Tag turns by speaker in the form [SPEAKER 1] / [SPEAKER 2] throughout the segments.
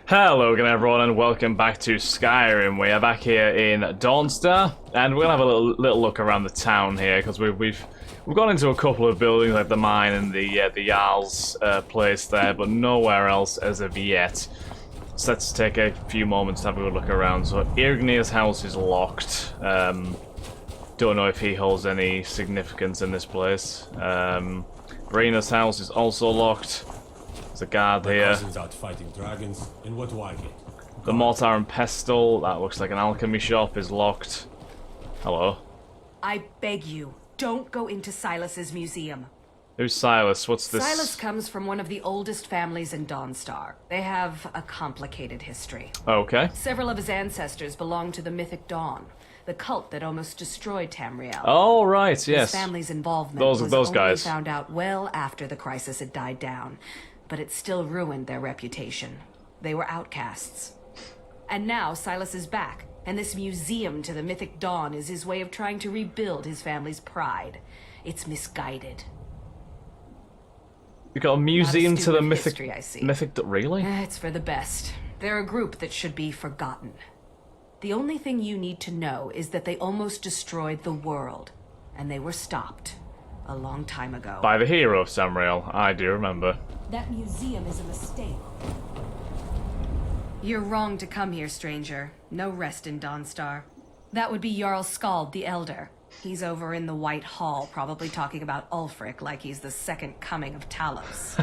[SPEAKER 1] Hello again everyone and welcome back to Skyrim. We are back here in Dawnstar and we're gonna have a little look around the town here because we've gone into a couple of buildings like the mine and the Jarl's place there, but nowhere else as of yet. So let's take a few moments to have a good look around. So Irgnir's house is locked. Don't know if he holds any significance in this place. Raina's house is also locked. There's a guard
[SPEAKER 2] My
[SPEAKER 1] here.
[SPEAKER 2] cousin's out fighting dragons, and what do I get?
[SPEAKER 1] The mortar and pestle, that looks like an alchemy shop, is locked. Hello.
[SPEAKER 3] I beg you, don't go into Silas's museum.
[SPEAKER 1] Who's Silas? What's this?
[SPEAKER 3] Silas comes from one of the oldest families in Dawnstar. They have a complicated history.
[SPEAKER 1] Okay.
[SPEAKER 3] Several of his ancestors belong to the Mythic Dawn, the cult that almost destroyed Tamriel.
[SPEAKER 1] Oh, right, yes.
[SPEAKER 3] His family's involvement
[SPEAKER 1] Those
[SPEAKER 3] was only
[SPEAKER 1] guys.
[SPEAKER 3] found out well after the crisis had died down, but it still ruined their reputation. They were outcasts. And now Silas is back, and this museum to the Mythic Dawn is his way of trying to rebuild his family's pride. It's misguided.
[SPEAKER 1] You got a museum to the Mythic...
[SPEAKER 3] history, I see.
[SPEAKER 1] Really?
[SPEAKER 3] It's for the best. They're a group that should be forgotten. The only thing you need to know is that they almost destroyed the world, and they were stopped a long time ago.
[SPEAKER 1] By the hero of Tamriel, I do remember.
[SPEAKER 3] That museum is a mistake. You're wrong to come here, stranger. No rest in Dawnstar. That would be Jarl Skald the Elder. He's over in the White Hall, probably talking about Ulfric like he's the second coming of Talos.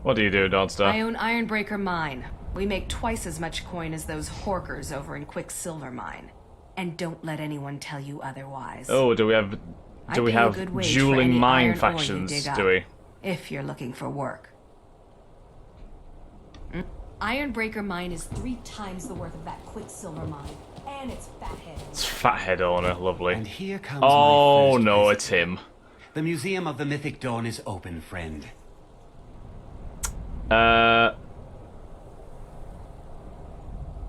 [SPEAKER 1] What do you do, Dawnstar?
[SPEAKER 3] I own Ironbreaker Mine. We make twice as much coin as those horkers over in Quicksilver Mine. And don't let anyone tell you otherwise.
[SPEAKER 1] Oh, do we have
[SPEAKER 3] I pay a good wage for
[SPEAKER 1] dueling
[SPEAKER 3] any
[SPEAKER 1] mine
[SPEAKER 3] iron ore you
[SPEAKER 1] factions,
[SPEAKER 3] dig up,
[SPEAKER 1] do we?
[SPEAKER 3] if you're looking for work. Ironbreaker Mine is 3 times the worth of that Quicksilver Mine. And it's fathead.
[SPEAKER 1] It's Fathead owner, lovely.
[SPEAKER 4] And here comes
[SPEAKER 1] Oh
[SPEAKER 4] my first
[SPEAKER 1] no,
[SPEAKER 4] visit.
[SPEAKER 1] it's him.
[SPEAKER 4] The Museum of the Mythic Dawn is open, friend.
[SPEAKER 1] Yeah,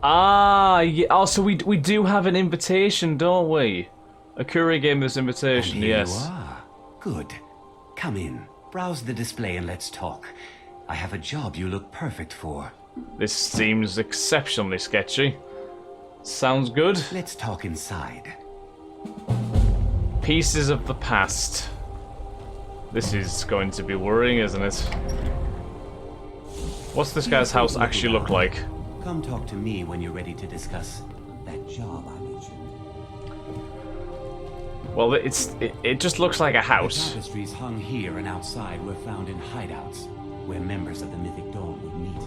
[SPEAKER 1] oh, so we do have an invitation, don't we? Akuri gave me this invitation,
[SPEAKER 4] And here
[SPEAKER 1] yes.
[SPEAKER 4] you are. Good. Come in. Browse the display and let's talk. I have a job you look perfect for.
[SPEAKER 1] This seems exceptionally sketchy. Sounds good.
[SPEAKER 4] Let's talk inside.
[SPEAKER 1] Pieces of the past. This is going to be worrying, isn't it? What's this guy's house actually look like?
[SPEAKER 4] Come talk to me when you're ready to discuss that job I mentioned.
[SPEAKER 1] Well, it just looks like a
[SPEAKER 4] The
[SPEAKER 1] house.
[SPEAKER 4] tapestries hung here and outside were found in hideouts, where members of the Mythic Dawn would meet.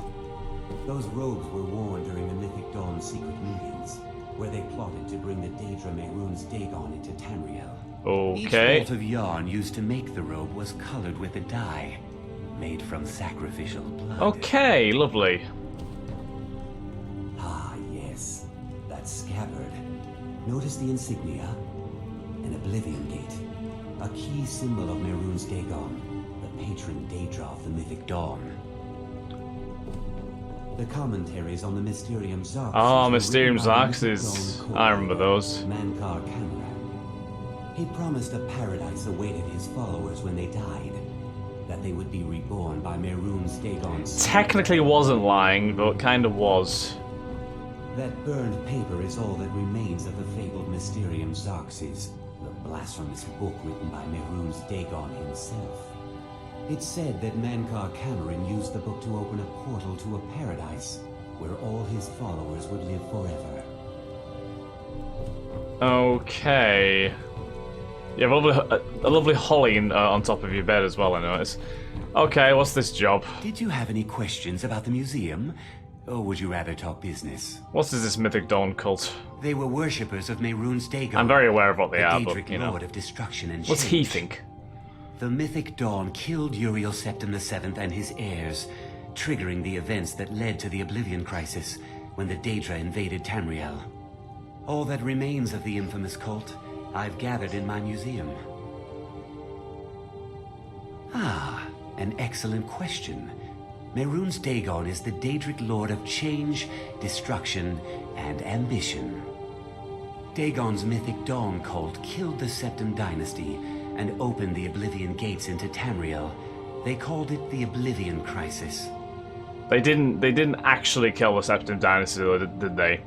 [SPEAKER 4] Those robes were worn during the Mythic Dawn's secret meetings, where they plotted to bring the Daedra Mehrunes Dagon into Tamriel. Each
[SPEAKER 1] Okay.
[SPEAKER 4] bolt of yarn used to make the robe was colored with a dye, made from sacrificial blood.
[SPEAKER 1] Okay, lovely.
[SPEAKER 4] Ah, yes. That scabbard. Notice the insignia? An Oblivion Gate. A key symbol of Mehrunes Dagon, the patron Daedra of the Mythic Dawn. The commentaries on the Mysterium Xarxes.
[SPEAKER 1] Oh,
[SPEAKER 4] were
[SPEAKER 1] Mysterium
[SPEAKER 4] written by the
[SPEAKER 1] Xarxes.
[SPEAKER 4] Mythic Dawn
[SPEAKER 1] I remember those.
[SPEAKER 4] Mankar Cameron. He promised a paradise awaited his followers when they died. That they would be reborn by Mehrunes Dagon's...
[SPEAKER 1] Technically wasn't lying, but kind of was.
[SPEAKER 4] That burned paper is all that remains of the fabled Mysterium Xarxes, the blasphemous book written by Mehrunes Dagon himself. It's said that Mankar Cameron used the book to open a portal to a paradise, where all his followers would live forever.
[SPEAKER 1] Okay. You have a lovely holly on top of your bed as well, I notice. Okay, what's this job?
[SPEAKER 4] Did you have any questions about the museum? Or would you rather talk business?
[SPEAKER 1] What is this Mythic Dawn cult?
[SPEAKER 4] They were worshippers of Mehrunes Dagon.
[SPEAKER 1] I'm very aware of what they
[SPEAKER 4] the
[SPEAKER 1] are,
[SPEAKER 4] Daedric
[SPEAKER 1] but, you know.
[SPEAKER 4] Lord of Destruction and
[SPEAKER 1] What's he
[SPEAKER 4] Change.
[SPEAKER 1] think?
[SPEAKER 4] The Mythic Dawn killed Uriel Septim VII and his heirs, triggering the events that led to the Oblivion Crisis when the Daedra invaded Tamriel. All that remains of the infamous cult, I've gathered in my museum. Ah, an excellent question. Mehrunes Dagon is the Daedric Lord of Change, Destruction, and Ambition. Dagon's Mythic Dawn cult killed the Septim Dynasty and opened the Oblivion Gates into Tamriel. They called it the Oblivion Crisis.
[SPEAKER 1] They didn't actually kill the Septim Dynasty, though, did they?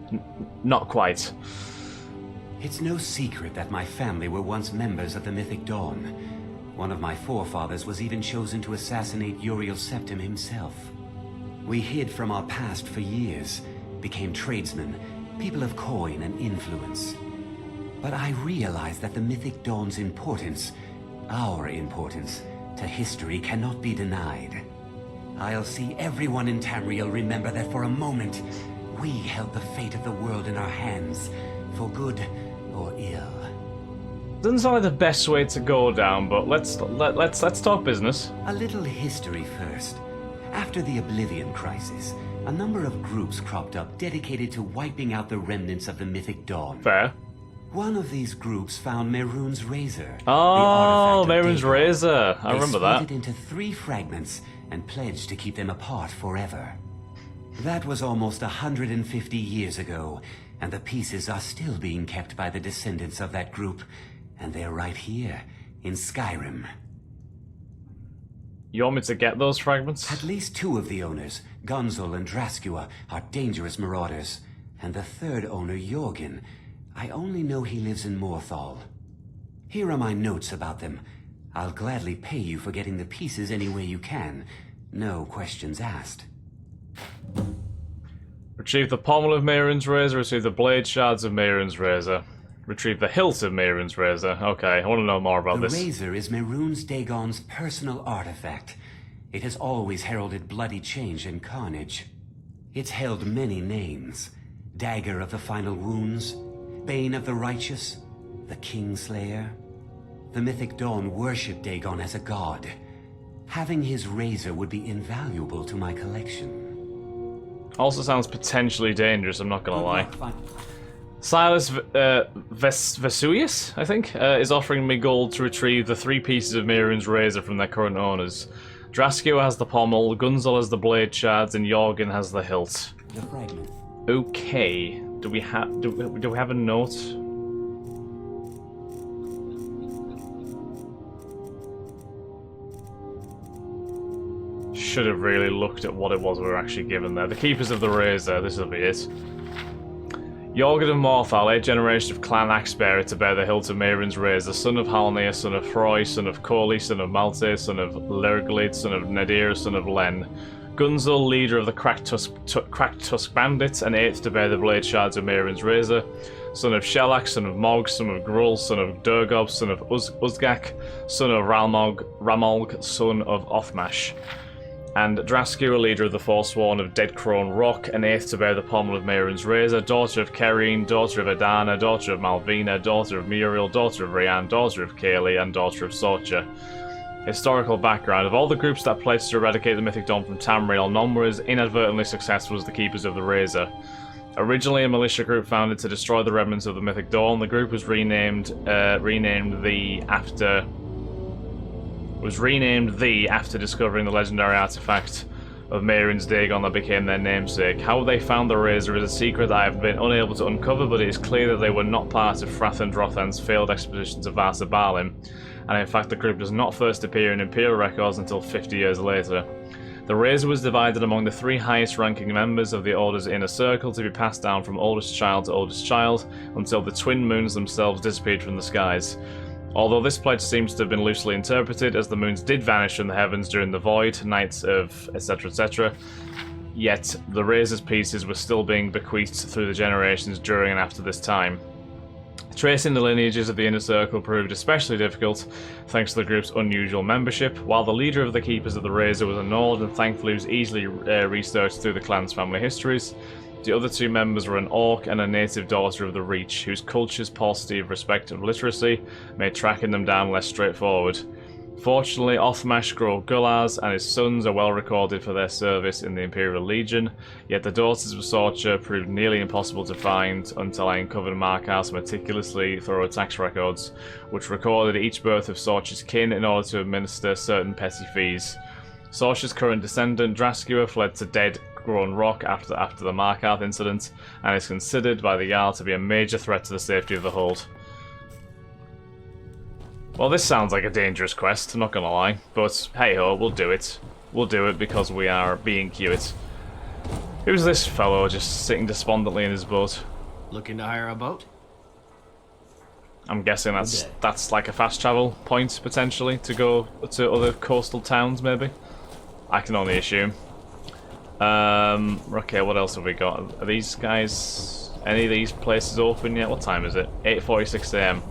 [SPEAKER 1] Not quite.
[SPEAKER 4] It's no secret that my family were once members of the Mythic Dawn. One of my forefathers was even chosen to assassinate Uriel Septim himself. We hid from our past for years, became tradesmen, people of coin and influence. But I realized that the Mythic Dawn's importance, our importance, to history cannot be denied. I'll see everyone in Tamriel remember that for a moment, we held the fate of the world in our hands, for good or ill.
[SPEAKER 1] Doesn't sound like the best way to go down, but let's talk business.
[SPEAKER 4] A little history first. After the Oblivion Crisis, a number of groups cropped up dedicated to wiping out the remnants of the Mythic Dawn.
[SPEAKER 1] Fair.
[SPEAKER 4] One of these groups found Mehrunes' Razor.
[SPEAKER 1] Oh,
[SPEAKER 4] the artifact of
[SPEAKER 1] Mehrunes'
[SPEAKER 4] Dagon.
[SPEAKER 1] Razor. I remember
[SPEAKER 4] They
[SPEAKER 1] that.
[SPEAKER 4] split it into 3 fragments and pledged to keep them apart forever. That was almost 150 years ago, and the pieces are still being kept by the descendants of that group, and they're right here, in Skyrim.
[SPEAKER 1] You want me to get those fragments?
[SPEAKER 4] At least 2 of the owners, Gunzel and Draskua, are dangerous marauders, and the 3rd owner, Jorgen, I only know he lives in Morthal. Here are my notes about them. I'll gladly pay you for getting the pieces any way you can. No questions asked.
[SPEAKER 1] Retrieve the pommel of Mehrunes' Razor, retrieve the blade shards of Mehrunes' Razor. Retrieve the hilt of Mehrunes' Razor. Okay, I want to know more about this.
[SPEAKER 4] The Razor is Mehrunes Dagon's personal artifact. It has always heralded bloody change and carnage. It's held many names. Dagger of the Final Wounds, Bane of the Righteous, the Kingslayer. The Mythic Dawn worshipped Dagon as a god. Having his razor would be invaluable to my collection.
[SPEAKER 1] Also sounds potentially dangerous, I'm not gonna lie. Silas Vesuvius, I think, is offering me gold to retrieve the 3 pieces of Mehrunes' Razor from their current owners. Draskua has the pommel, Gunzel has the blade shards, and Jorgen has the hilt.
[SPEAKER 4] The fragment.
[SPEAKER 1] Okay. Do we have a note? Should have really looked at what it was we were actually given there. The Keepers of the Razor, this will be it. Jorgen of Morthal, 8 generations of clan axe-bearer to bear the hilt of Mehrunes' Razor, son of Halnir, son of Froy, son of Corley, son of Malte, son of Lerglid, son of Nadir, son of Len. Gunzel, leader of the Cracked Tusk Bandits, and 8th to bear the blade shards of Mehrunes' Razor, son of Shellak, son of Mog, son of Gruul, son of Durgob, son of Uzgak, son of Ramolg, son of Othmash. And Draskua, leader of the Forsworn of Dead Crone Rock, and 8th to bear the pommel of Mehrunes' Razor, daughter of Kerine, daughter of Adana, daughter of Malvina, daughter of Muriel, daughter of Rian, daughter of Kaylee, and daughter of Sorcha. Historical background. Of all the groups that pledged to eradicate the Mythic Dawn from Tamriel, none were as inadvertently successful as the Keepers of the Razor. Originally a militia group founded to destroy the remnants of the Mythic Dawn, the group was renamed after discovering the legendary artifact of Mehrunes Dagon that became their namesake. How they found the Razor is a secret I have been unable to uncover, but it is clear that they were not part of Frathan Drothan's failed expedition to Varsa Balim, and in fact the group does not first appear in Imperial records until 50 years later. The Razor was divided among the 3 highest ranking members of the Order's inner circle to be passed down from oldest child to oldest child until the twin moons themselves disappeared from the skies. Although this pledge seems to have been loosely interpreted, as the moons did vanish from the heavens during the Void, nights of etc., yet the Razor's pieces were still being bequeathed through the generations during and after this time. Tracing the lineages of the Inner Circle proved especially difficult, thanks to the group's unusual membership. While the leader of the Keepers of the Razor was a Nord and thankfully was easily researched through the clan's family histories, the other 2 members were an Orc and a native daughter of the Reach, whose culture's paucity of respect and literacy made tracking them down less straightforward. Fortunately, Othmash Grove Gulaz and his sons are well recorded for their service in the Imperial Legion, yet the daughters of Sorcha proved nearly impossible to find until I uncovered Markar's meticulously thorough tax records, which recorded each birth of Sorcha's kin in order to administer certain petty fees. Sorcha's current descendant, Draskua, fled to Dead Crone Rock after the Markarth incident, and is considered by the Jarl to be a major threat to the safety of the Hold. Well, this sounds like a dangerous quest, I'm not gonna lie, but hey ho, we'll do it. We'll do it because we are being cute. Who's this fellow just sitting despondently in his boat?
[SPEAKER 5] Looking to hire a boat?
[SPEAKER 1] I'm guessing that's like a fast travel point, potentially, to go to other coastal towns, maybe? I can only assume. Okay, what else have we got? Are these guys... any of these places open yet? What time is it? 8:46 AM.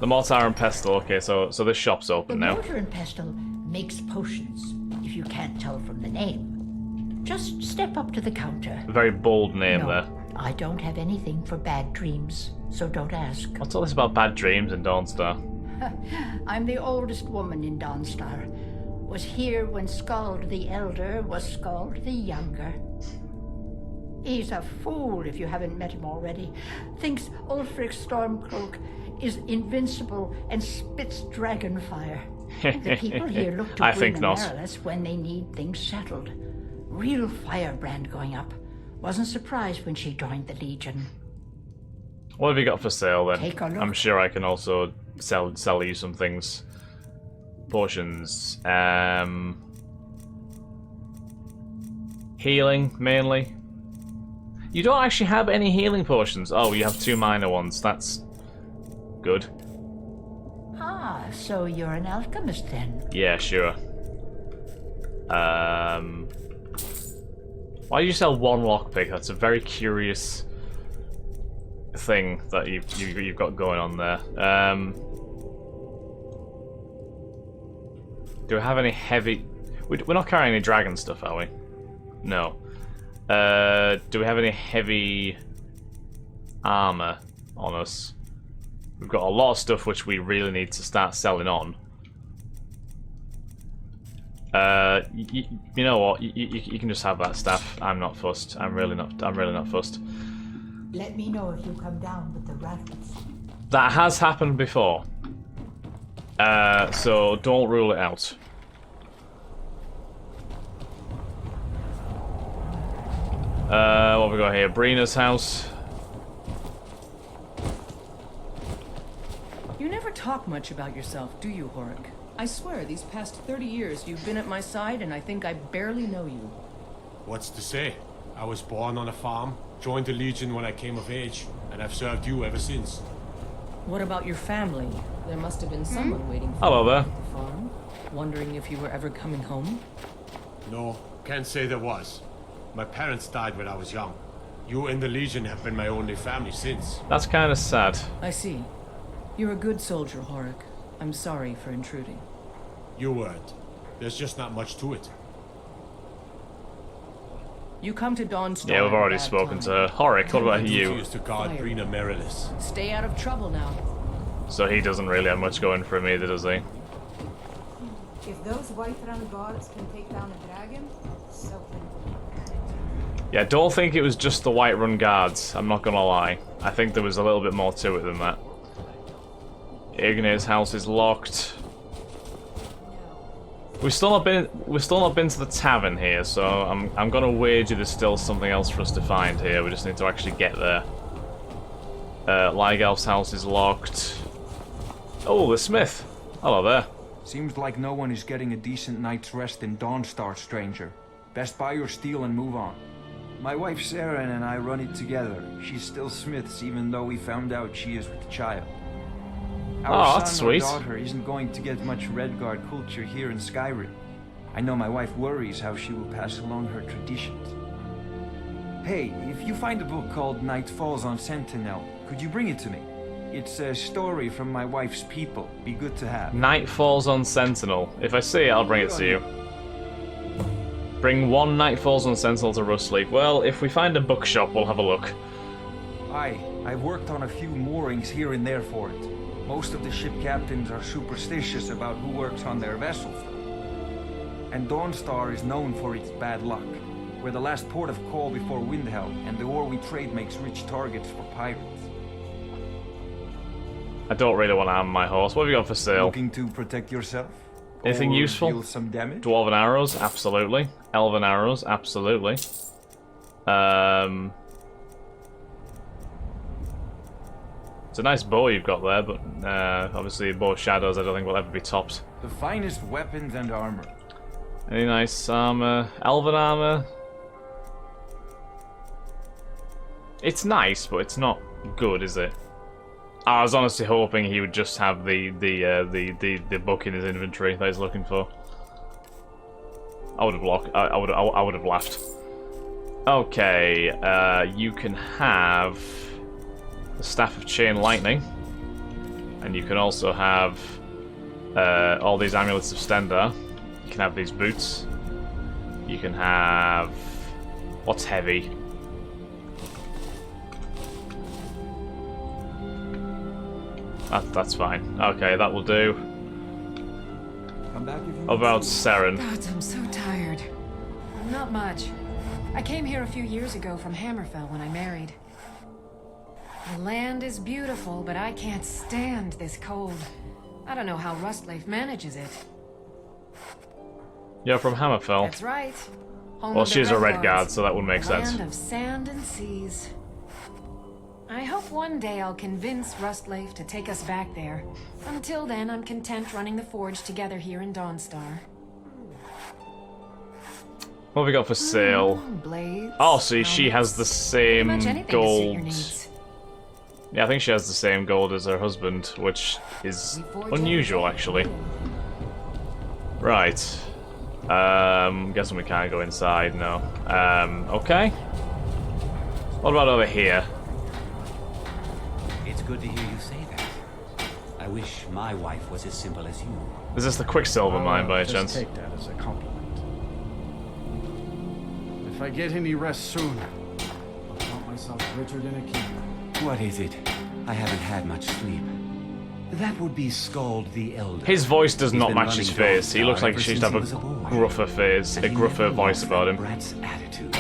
[SPEAKER 1] The Mortar and Pestle, okay, so this shop's open now.
[SPEAKER 6] The Mortar and Pestle makes potions, if you can't tell from the name. Just step up to the counter.
[SPEAKER 1] A very bold name
[SPEAKER 6] No,
[SPEAKER 1] there.
[SPEAKER 6] I don't have anything for bad dreams, so don't ask.
[SPEAKER 1] What's all this about bad dreams in Dawnstar?
[SPEAKER 6] I'm the oldest woman in Dawnstar. Was here when Skald the Elder was Skald the Younger. He's a fool if you haven't met him already. Thinks Ulfric Stormcloak is invincible and spits dragon fire. The people here look to
[SPEAKER 1] I think
[SPEAKER 6] Gwyn
[SPEAKER 1] not.
[SPEAKER 6] and Marilys when they need things settled. Real firebrand going up. Wasn't surprised when she joined the Legion.
[SPEAKER 1] What have you got for sale then?
[SPEAKER 6] Take a look.
[SPEAKER 1] I'm sure I can also sell you some things. Potions. Healing, mainly. You don't actually have any healing potions. Oh, you have 2 minor ones. That's good.
[SPEAKER 6] Ah, so you're an alchemist then?
[SPEAKER 1] Yeah, sure. Why do you sell 1 lockpick? That's a very curious thing that you've got going on there. Do we have any heavy... We're not carrying any dragon stuff, are we? No. Do we have any heavy armor on us? We've got a lot of stuff which we really need to start selling on. You know what? You can just have that staff. I'm not fussed. I'm really not fussed.
[SPEAKER 6] Let me know if you come down with the rattles.
[SPEAKER 1] That has happened before. So don't rule it out. What have we got here? Briars House.
[SPEAKER 7] You never talk much about yourself, do you, Horik? I swear, these past 30 years you've been at my side and I think I barely know you.
[SPEAKER 2] What's to say? I was born on a farm, joined the Legion when I came of age, and I've served you ever since.
[SPEAKER 7] What about your family? There must have been someone waiting for
[SPEAKER 1] Hello
[SPEAKER 7] you
[SPEAKER 1] there.
[SPEAKER 7] at the farm, wondering if you were ever coming home.
[SPEAKER 2] No, can't say there was. My parents died when I was young. You and the Legion have been my only family since.
[SPEAKER 1] That's kind of sad.
[SPEAKER 7] I see. You're a good soldier, Horik. I'm sorry for intruding.
[SPEAKER 2] You weren't. There's just not much to it.
[SPEAKER 7] You come to Dawnstar.
[SPEAKER 1] Yeah, we've
[SPEAKER 7] at a
[SPEAKER 1] already
[SPEAKER 7] bad
[SPEAKER 1] spoken
[SPEAKER 7] time.
[SPEAKER 1] to her. Horik, what about
[SPEAKER 2] My duty
[SPEAKER 1] you?
[SPEAKER 2] is to guard
[SPEAKER 7] Fire.
[SPEAKER 2] Brina Marilys.
[SPEAKER 7] Stay out of trouble now.
[SPEAKER 1] So he doesn't really have much going for him either, does he?
[SPEAKER 8] If those Whiterun guards can take down a dragon, so can
[SPEAKER 1] Yeah, don't think it was just the Whiterun guards. I'm not gonna lie. I think there was a little bit more to it than that. Ignir's house is locked. We've still not been to the tavern here, so I'm gonna wager there's still something else for us to find here. We just need to actually get there. Lygelf's house is locked. Oh, the smith. Hello there.
[SPEAKER 9] Seems like no one is getting a decent night's rest in Dawnstar, stranger. Best buy your steel and move on. My wife Sarah and I run it together. She's still Smith's even though we found out she is with child.
[SPEAKER 1] Oh,
[SPEAKER 9] Our
[SPEAKER 1] that's
[SPEAKER 9] son
[SPEAKER 1] sweet.
[SPEAKER 9] or daughter isn't going to get much Redguard culture here in Skyrim. I know my wife worries how she will pass along her traditions. Hey, if you find a book called Night Falls on Sentinel, could you bring it to me? It's a story from my wife's people. Be good to have.
[SPEAKER 1] Night Falls on Sentinel. If I see it, I'll bring it to you. Bring 1 Night Falls on Sentinel to Rustleaf. Well, if we find a bookshop, we'll have a look.
[SPEAKER 9] I've worked on a few moorings here and there for it. Most of the ship captains are superstitious about who works on their vessels, though. And Dawnstar is known for its bad luck. We're the last port of call before Windhelm, and the ore we trade makes rich targets for pirates.
[SPEAKER 1] I don't really want to arm my horse. What have you got for sale?
[SPEAKER 9] Looking to protect yourself?
[SPEAKER 1] Anything
[SPEAKER 9] Or
[SPEAKER 1] useful?
[SPEAKER 9] deal some damage?
[SPEAKER 1] Dwarven arrows, absolutely. Elven arrows, absolutely. It's a nice bow you've got there, but obviously bow shadows I don't think will ever be topped.
[SPEAKER 9] The finest weapons and armor.
[SPEAKER 1] Any nice armor? Elven armor? It's nice, but it's not good, is it? I was honestly hoping he would just have the book in his inventory that he's looking for. I would have laughed. Okay, you can have the Staff of Chain Lightning, and you can also have all these Amulets of Stendar. You can have these boots. You can have what's heavy. That's fine. Okay, that will do.
[SPEAKER 4] Come back if you
[SPEAKER 1] What about Seren?
[SPEAKER 3] God, I'm so tired. Not much. I came here a few years ago from Hammerfell when I married. The land is beautiful, but I can't stand this cold. I don't know how Rustleif manages it.
[SPEAKER 1] You're from Hammerfell.
[SPEAKER 3] That's right. Home
[SPEAKER 1] Well,
[SPEAKER 3] of the
[SPEAKER 1] she's a Redguard,
[SPEAKER 3] Guards.
[SPEAKER 1] so that would make
[SPEAKER 3] The
[SPEAKER 1] sense.
[SPEAKER 3] Land of sand and seas. I hope one day I'll convince Rustleif to take us back there. Until then, I'm content running the forge together here in Dawnstar.
[SPEAKER 1] What have we got for sale?
[SPEAKER 3] Blades.
[SPEAKER 1] Oh, see, she has the
[SPEAKER 3] Pretty much
[SPEAKER 1] same
[SPEAKER 3] anything to suit your
[SPEAKER 1] gold.
[SPEAKER 3] needs.
[SPEAKER 1] Yeah, I think she has the same gold as her husband, which is unusual, actually. Right. Guessing we can't go inside, no. Okay. What about over here?
[SPEAKER 4] It's good to hear you say that. I wish my wife was as simple as you.
[SPEAKER 1] Is this the Quicksilver mine by a
[SPEAKER 5] Just
[SPEAKER 1] chance?
[SPEAKER 5] take that as a compliment. If I get any rest soon, I'll count myself richer than a king.
[SPEAKER 4] What is it? I haven't had much sleep. That would be Skald the Elder.
[SPEAKER 1] His voice does
[SPEAKER 4] He's
[SPEAKER 1] not
[SPEAKER 4] been
[SPEAKER 1] match his
[SPEAKER 4] running
[SPEAKER 1] face. He
[SPEAKER 4] Dawnstar
[SPEAKER 1] looks like
[SPEAKER 4] ever
[SPEAKER 1] she should
[SPEAKER 4] since
[SPEAKER 1] have
[SPEAKER 4] he was
[SPEAKER 1] a
[SPEAKER 4] boy.
[SPEAKER 1] gruffer face,
[SPEAKER 4] And
[SPEAKER 1] a
[SPEAKER 4] he
[SPEAKER 1] gruffer
[SPEAKER 4] never
[SPEAKER 1] voice
[SPEAKER 4] lost
[SPEAKER 1] about
[SPEAKER 4] that
[SPEAKER 1] him.
[SPEAKER 4] brat's attitude.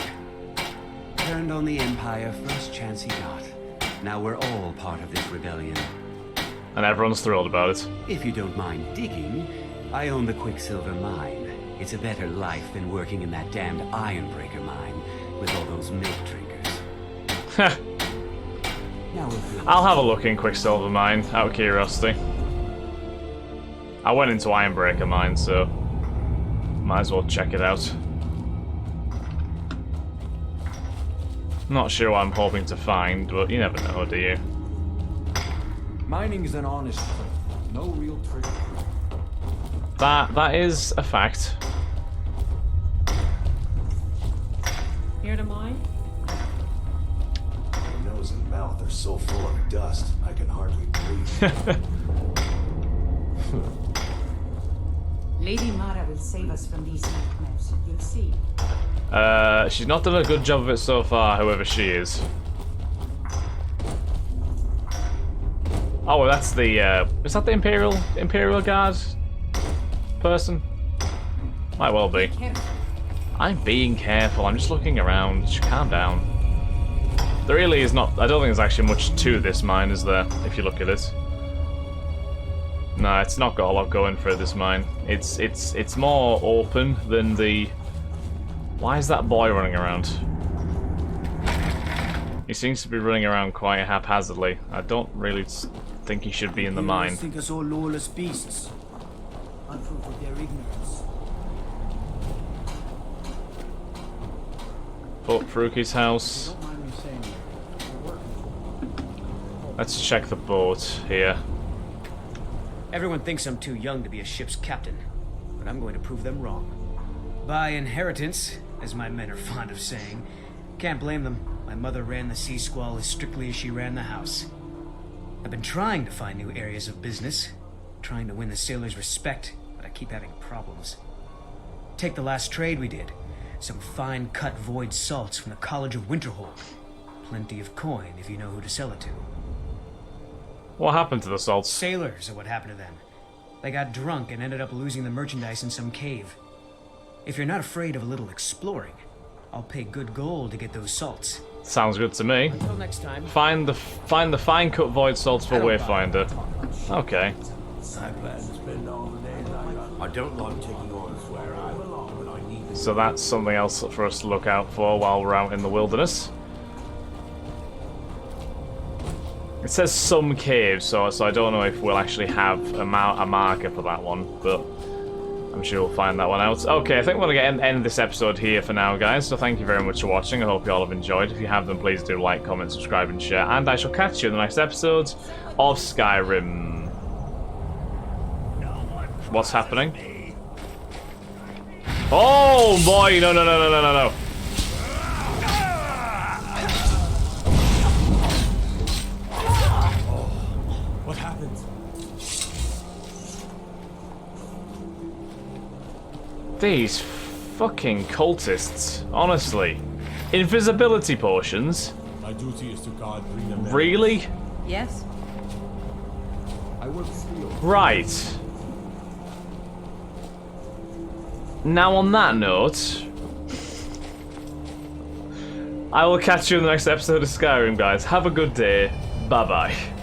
[SPEAKER 4] Turned on the Empire first chance he got. Now we're all part of this rebellion.
[SPEAKER 1] And everyone's thrilled about it.
[SPEAKER 4] If you don't mind digging, I own the Quicksilver mine. It's a better life than working in that damned Ironbreaker mine with all those milk drinkers. Now if you
[SPEAKER 1] I'll have a look in Quicksilver mine, out of curiosity. I went into Ironbreaker mine, so might as well check it out. Not sure what I'm hoping to find, but you never know, do you?
[SPEAKER 5] Mining is an honest thing. No real trick.
[SPEAKER 1] That is a fact.
[SPEAKER 7] Here to mine?
[SPEAKER 10] My nose and mouth are so full of dust, I can hardly breathe.
[SPEAKER 8] Lady Mara will save us from these nightmares. You'll see.
[SPEAKER 1] She's not done a good job of it so far, whoever she is. Oh, well, that's the, is that the Imperial Guard person? Might well be.
[SPEAKER 8] Careful.
[SPEAKER 1] I'm being careful, I'm just looking around. Just calm down. There really is not, I don't think there's actually much to this mine, is there, if you look at it? No, it's not got a lot going for it, this mine. It's more open than the... Why is that boy running around? He seems to be running around quite haphazardly. I don't really think he should be in the mine.
[SPEAKER 11] Think us all lawless beasts. I'm proof of their ignorance.
[SPEAKER 1] Oh, Faruki's house.
[SPEAKER 5] Don't mind me saying it. We're working.
[SPEAKER 1] Let's check the boat here.
[SPEAKER 11] Everyone thinks I'm too young to be a ship's captain, but I'm going to prove them wrong. By inheritance, as my men are fond of saying. Can't blame them. My mother ran the Sea Squall as strictly as she ran the house. I've been trying to find new areas of business, trying to win the sailors' respect, but I keep having problems. Take the last trade we did. Some fine cut void salts from the College of Winterhold. Plenty of coin if you know who to sell it to.
[SPEAKER 1] What happened to the salts?
[SPEAKER 11] Sailors are what happened to them. They got drunk and ended up losing the merchandise in some cave. If you're not afraid of a little exploring, I'll pay good gold to get those salts.
[SPEAKER 1] Sounds good to me.
[SPEAKER 11] Until next time.
[SPEAKER 1] Find the fine cut void salts for Wayfinder. Okay.
[SPEAKER 10] I plan to spend all the day like I don't like taking orders where I belong when I need
[SPEAKER 1] So that's something else for us to look out for while we're out in the wilderness. It says some caves, so I don't know if we'll actually have a marker for that one, but I'm sure we'll find that one out. Okay, I think we're going to end this episode here for now, guys. So thank you very much for watching. I hope you all have enjoyed. If you have, then please do like, comment, subscribe, and share. And I shall catch you in the next episode of Skyrim. What's happening? Oh boy! No, no, no, no, no, no, no.
[SPEAKER 2] What happened?
[SPEAKER 1] These fucking cultists, honestly. Invisibility potions?
[SPEAKER 2] My duty is to guard Brina Mary.
[SPEAKER 1] Really?
[SPEAKER 3] Yes?
[SPEAKER 10] I will steal.
[SPEAKER 1] Right. Now on that note, I will catch you in the next episode of Skyrim, guys. Have a good day. Bye-bye.